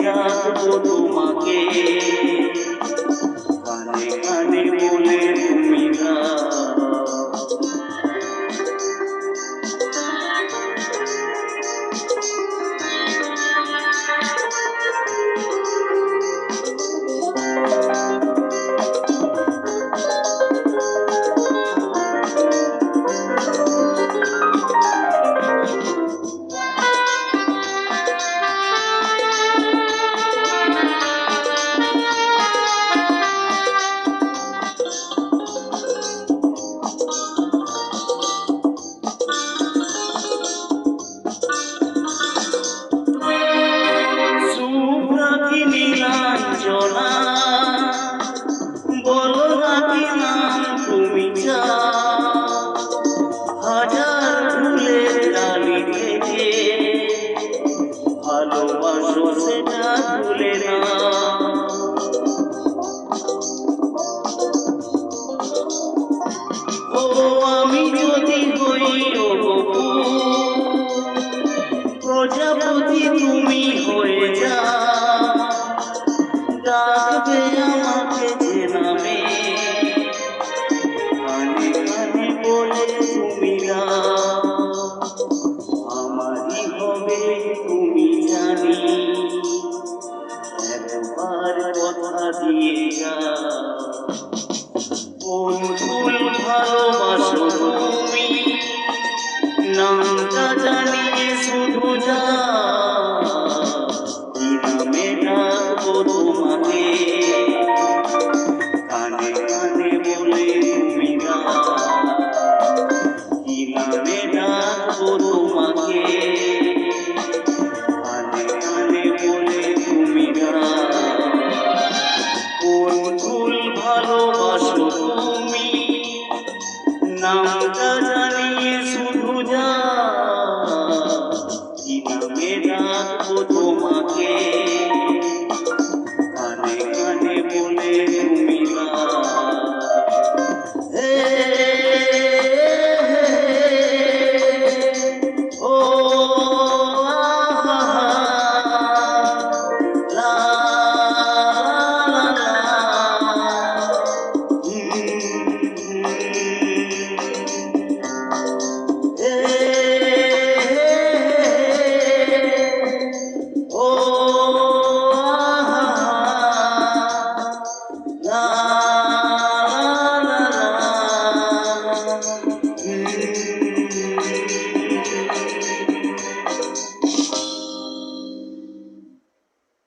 ডাকবো তোমাকে, কানে কানে বলে তুমি না। নীলাঞ্জনা বলো না কি নাম তুমি হাজার ফুলের ডালি থেকে ভালোবাসো সেটা ভুলে না। ও আমি যদি হই প্রজাপতি তুমি হয়ে যা, ডাকবে আমাকে যে নামে, কানে কানে বলে তুমি না। আমারই হবে তুমি জানি, একবার কথা দিয়ে যা। কোন ফুল ভালোবাসো তুমি, নামটা জানিয়ে শুধু যা। কি নামে ডাকবো তোমাকে, কানে কানে বলে তুমি না। কি নামে ডাকবো তোমাকে, কানে কানে বলে তুমি না। কোন ফুল ভালোবাসো তুমি, নামটা জানিয়ে শুধু যা। কি নামে ডাকবো তোমাকে।